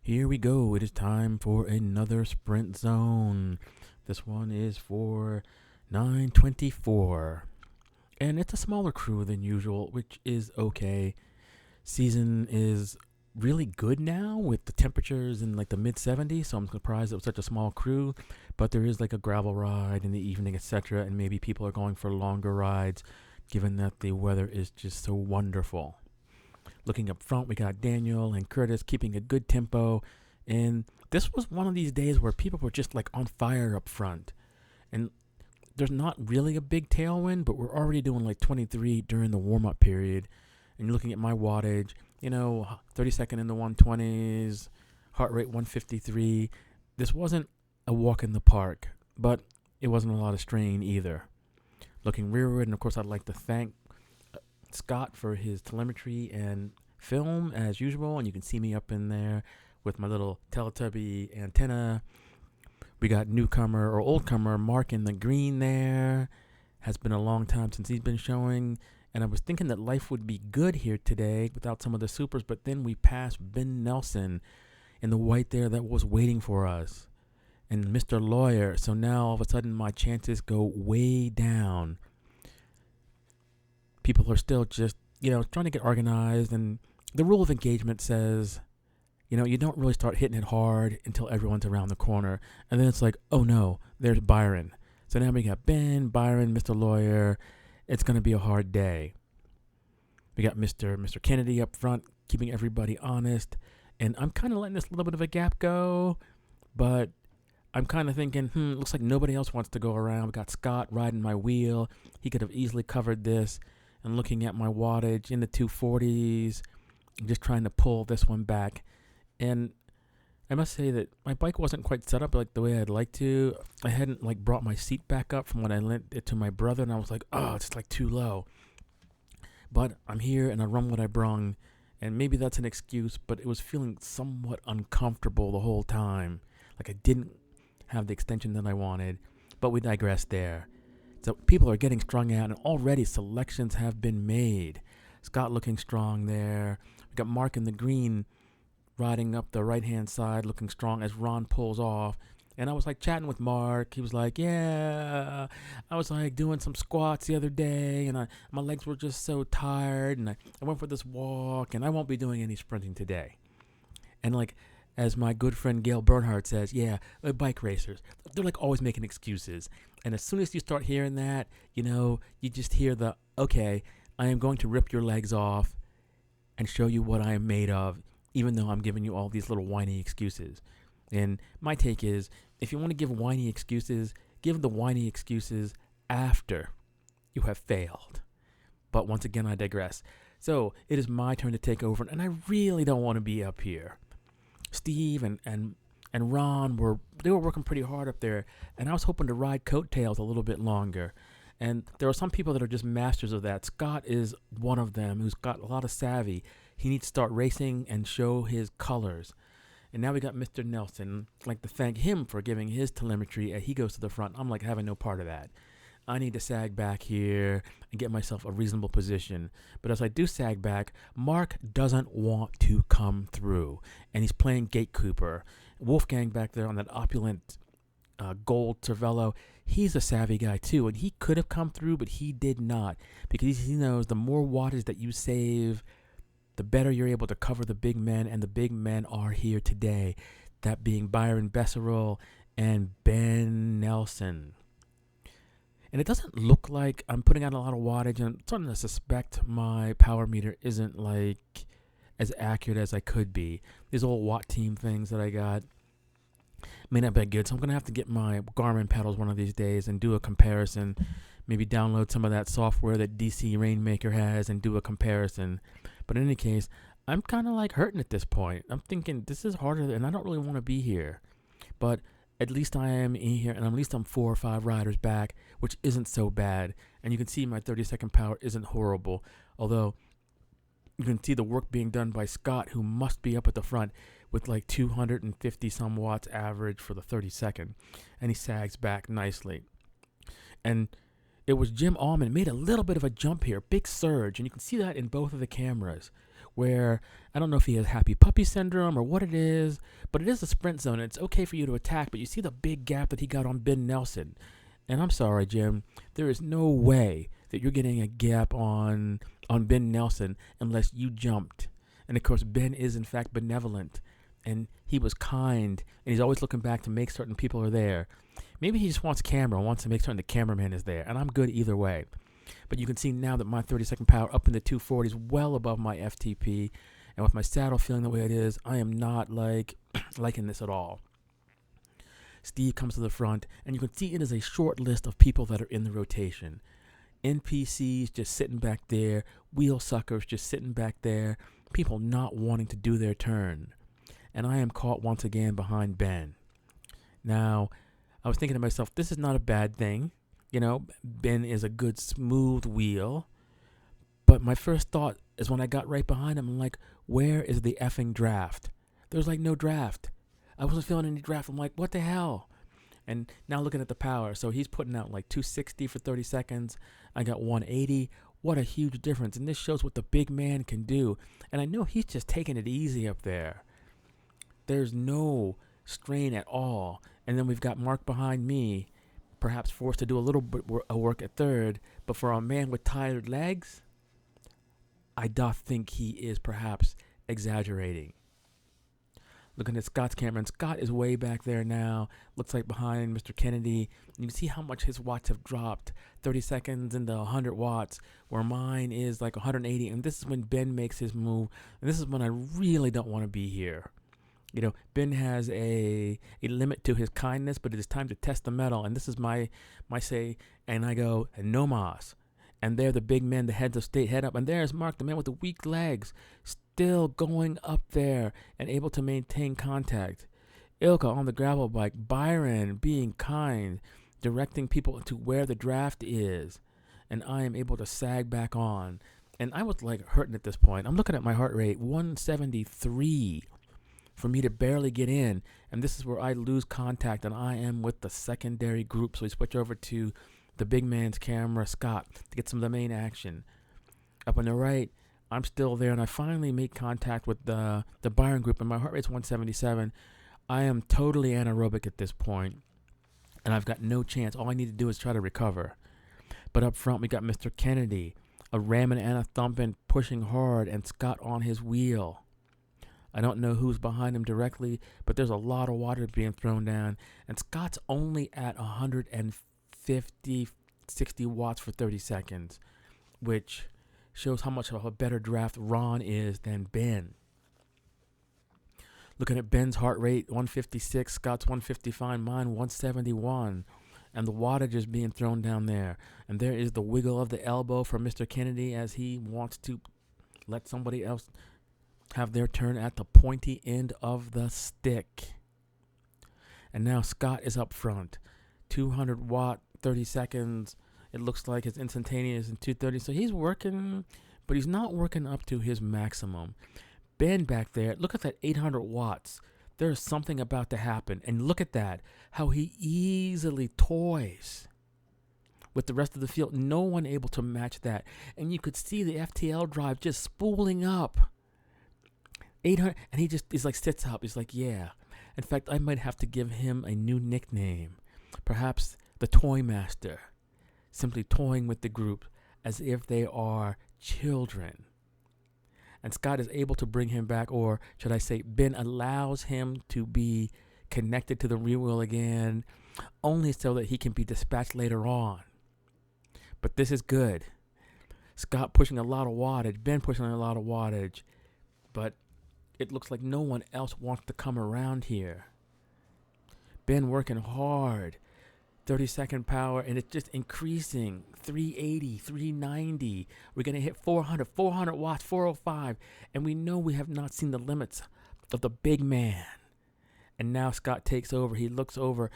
Here we go. It is time for another sprint zone. This one is for 924. And it's a smaller crew than usual, which is okay. Season is really good now with the temperatures in like the mid 70s, so I'm surprised it was such a small crew. But there is like a gravel ride in the evening, etc., and maybe people are going for longer rides given that the weather is just so wonderful. Looking up front, we got Daniel and Curtis keeping a good tempo. And this was one of these days where people were just like on fire up front. And there's not really a big tailwind, but we're already doing like 23 during the warm up period. And you're looking at my wattage, 32nd in the 120s, heart rate 153. This wasn't a walk in the park, but it wasn't a lot of strain either. Looking rearward, and of course, I'd like to thank Scott for his telemetry and film as usual, and you can see me up in there with my little Teletubby antenna. We got newcomer or oldcomer Mark in the green there. Has been a long time since he's been showing, and I was thinking that life would be good here today without some of the supers, but then we passed Ben Nelson in the white there that was waiting for us, and Mr. Lawyer. So now all of a sudden my chances go way down. People are still just, trying to get organized. And the rule of engagement says, you don't really start hitting it hard until everyone's around the corner. And then it's like, oh no, there's Byron. So now we got Ben, Byron, Mr. Lawyer. It's going to be a hard day. We got Mr. Kennedy up front, keeping everybody honest. And I'm kind of letting this little bit of a gap go. But I'm kind of thinking, looks like nobody else wants to go around. We got Scott riding my wheel. He could have easily covered this. And looking at my wattage in the 240s, just trying to pull this one back. And I must say that my bike wasn't quite set up like the way I'd like to. I hadn't brought my seat back up from when I lent it to my brother, and I was like, oh, it's too low. But I'm here and I run what I brung, and maybe that's an excuse, but it was feeling somewhat uncomfortable the whole time. Like I didn't have the extension that I wanted, but we digress there. So people are getting strung out, and already selections have been made. Scott looking strong there. We got Mark in the green riding up the right-hand side looking strong as Ron pulls off. And I was chatting with Mark. He was like, yeah, I was doing some squats the other day, and my legs were just so tired, and I went for this walk, and I won't be doing any sprinting today. And as my good friend Gail Bernhardt says, bike racers, they're always making excuses. And as soon as you start hearing that, you just hear the, okay, I am going to rip your legs off and show you what I am made of, even though I'm giving you all these little whiny excuses. And my take is, if you want to give whiny excuses, give the whiny excuses after you have failed. But once again, I digress. So it is my turn to take over, and I really don't want to be up here. Steve and Ron were working pretty hard up there, and I was hoping to ride coattails a little bit longer. And there are some people that are just masters of that. Scott is one of them who's got a lot of savvy. He needs to start racing and show his colors. And now we got Mr. Nelson. I'd like to thank him for giving his telemetry. He goes to the front. I'm having no part of that. I need to sag back here and get myself a reasonable position. But as I do sag back, Mark doesn't want to come through. And he's playing gatekeeper. Wolfgang back there on that opulent gold Cervelo, he's a savvy guy too. And he could have come through, but he did not. Because he knows the more wattage that you save, the better you're able to cover the big men. And the big men are here today. That being Byron Besserell and Ben Nelson. And it doesn't look like I'm putting out a lot of wattage, and I'm starting to suspect my power meter isn't as accurate as I could be. These old Watt Team things that I got may not be good, so I'm going to have to get my Garmin pedals one of these days and do a comparison. Maybe download some of that software that DC Rainmaker has and do a comparison. But in any case, I'm kind of hurting at this point. I'm thinking this is harder, and I don't really want to be here. But at least I am in here, and at least I'm 4 or 5 riders back, which isn't so bad. And you can see my 30-second power isn't horrible, although you can see the work being done by Scott, who must be up at the front with 250 some watts average for the 30-second, and he sags back nicely. And it was Jim Allman made a little bit of a jump here, big surge, and you can see that in both of the cameras, where I don't know if he has happy puppy syndrome or what it is, but it is a sprint zone. And it's okay for you to attack, but you see the big gap that he got on Ben Nelson. And I'm sorry, Jim, there is no way that you're getting a gap on Ben Nelson unless you jumped. And of course, Ben is in fact benevolent, and he was kind, and he's always looking back to make certain people are there. Maybe he just wants camera, wants to make certain the cameraman is there, and I'm good either way. But you can see now that my 30-second power up in the 240 is well above my FTP, and with my saddle feeling the way it is, I am not liking this at all. Steve comes to the front, and you can see it is a short list of people that are in the rotation. NPCs just sitting back there, wheel suckers just sitting back there, people not wanting to do their turn. And I am caught once again behind Ben. Now, I was thinking to myself, this is not a bad thing. You know, Ben is a good smooth wheel. But my first thought is when I got right behind him, I'm like, where is the effing draft? There's like no draft. I wasn't feeling any draft. I'm like, what the hell? And now looking at the power, so he's putting out like 260 for 30 seconds. I got 180. What a huge difference. And this shows what the big man can do. And I know he's just taking it easy up there. There's no strain at all. And then we've got Mark behind me, perhaps forced to do a little bit of work at third. But for a man with tired legs, I doth think he is perhaps exaggerating. Looking at Scott's camera, and Scott is way back there now. Looks like behind Mr. Kennedy. You can see how much his watts have dropped. 30 seconds into 100 watts, where mine is like 180. And this is when Ben makes his move. And this is when I really don't want to be here. You know, Ben has a limit to his kindness, but it is time to test the metal. And this is my say, and I go, no mas. And there the big men, the heads of state, head up. And there's Mark, the man with the weak legs, still going up there and able to maintain contact. Ilka on the gravel bike. Byron being kind, directing people to where the draft is. And I am able to sag back on. And I was like hurting at this point. I'm looking at my heart rate, 173 for me to barely get in. And this is where I lose contact, and I am with the secondary group. So we switch over to the big man's camera, Scott, to get some of the main action. Up on the right, I'm still there, and I finally make contact with the Byron group, and my heart rate's 177. I am totally anaerobic at this point, and I've got no chance. All I need to do is try to recover. But up front, we got Mr. Kennedy, a ramming and a thumping, pushing hard, and Scott on his wheel. I don't know who's behind him directly, but there's a lot of water being thrown down, and Scott's only at 150, 60 watts for 30 seconds, which shows how much of a better draft Ron is than Ben. Looking at Ben's heart rate, 156, Scott's 155, mine 171, and the wattage is being thrown down there. And there is the wiggle of the elbow for Mr. Kennedy as he wants to let somebody else have their turn at the pointy end of the stick. And now Scott is up front, 200 watt, 30 seconds. It looks like his instantaneous in 230. So he's working, but he's not working up to his maximum. Ben back there, look at that 800 watts. There's something about to happen. And look at that, how he easily toys with the rest of the field. No one able to match that. And you could see the FTL drive just spooling up. 800, and he's like sits up. He's like, yeah. In fact, I might have to give him a new nickname. Perhaps the Toy Master. Simply toying with the group as if they are children. And Scott is able to bring him back, or should I say, Ben allows him to be connected to the rear wheel again, only so that he can be dispatched later on. But this is good. Scott pushing a lot of wattage, Ben pushing a lot of wattage, but it looks like no one else wants to come around here. Ben working hard. 30-second power, and it's just increasing. 380, 390. We're going to hit 400 watts, 405. And we know we have not seen the limits of the big man. And now Scott takes over. He looks over,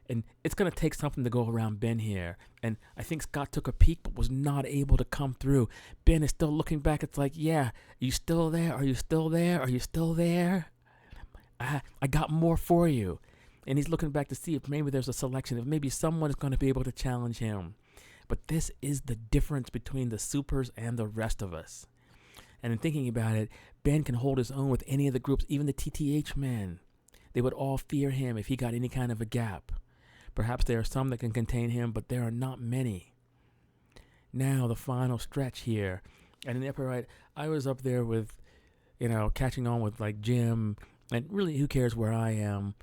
and it's going to take something to go around Ben here. And I think Scott took a peek, but was not able to come through. Ben is still looking back. It's like, yeah, are you still there? Are you still there? Are you still there? I got more for you. And he's looking back to see if maybe there's a selection, if maybe someone is going to be able to challenge him. But this is the difference between the supers and the rest of us. And in thinking about it, Ben can hold his own with any of the groups, even the TTH men. They would all fear him if he got any kind of a gap. Perhaps there are some that can contain him, but there are not many. Now, the final stretch here. And in the upper right, I was up there with, catching on with like Jim. And really, who cares where I am?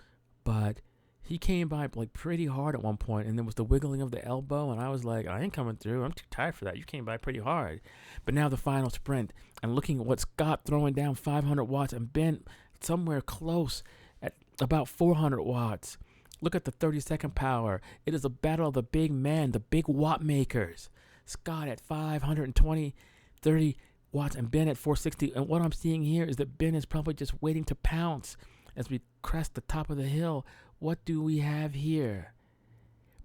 But he came by like pretty hard at one point, and there was the wiggling of the elbow, and I was like, I ain't coming through. I'm too tired for that. You came by pretty hard. But now the final sprint, and looking at what Scott throwing down 500 watts, and Ben somewhere close at about 400 watts. Look at the 30-second power. It is a battle of the big men, the big watt makers. Scott at 520, 30 watts, and Ben at 460. And what I'm seeing here is that Ben is probably just waiting to pounce as we crest the top of the hill. What do we have here?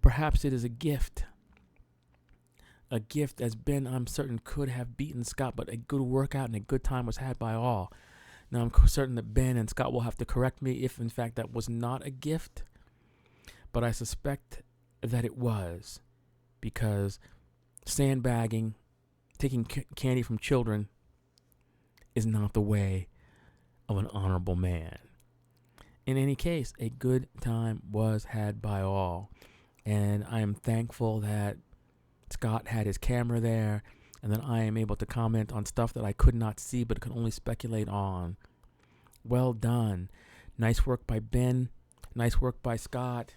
Perhaps it is a gift. A gift, as Ben, I'm certain, could have beaten Scott, but a good workout and a good time was had by all. Now, I'm certain that Ben and Scott will have to correct me if, in fact, that was not a gift. But I suspect that it was, because sandbagging, taking candy from children, is not the way of an honorable man. In any case, a good time was had by all. And I am thankful that Scott had his camera there, and that I am able to comment on stuff that I could not see but could only speculate on. Well done. Nice work by Ben. Nice work by Scott.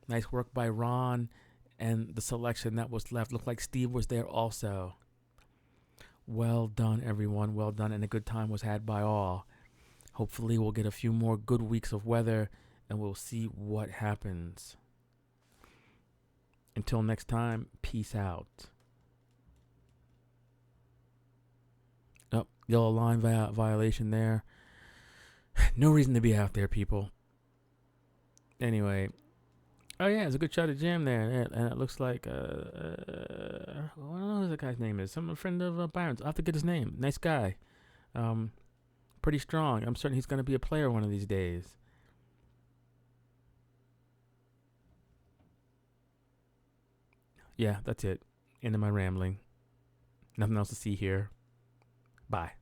Nice work by Ron. And the selection that was left looked like Steve was there also. Well done, everyone. Well done. And a good time was had by all. Hopefully we'll get a few more good weeks of weather, and we'll see what happens. Until next time, peace out. Oh, yellow line violation there. No reason to be out there, people. Anyway. Oh, yeah, it's a good shot of Jim there. And it looks like, I don't know who the guy's name is. Some friend of Byron's. I'll have to get his name. Nice guy. Pretty strong. I'm certain he's going to be a player one of these days. Yeah, that's it. End of my rambling. Nothing else to see here. Bye.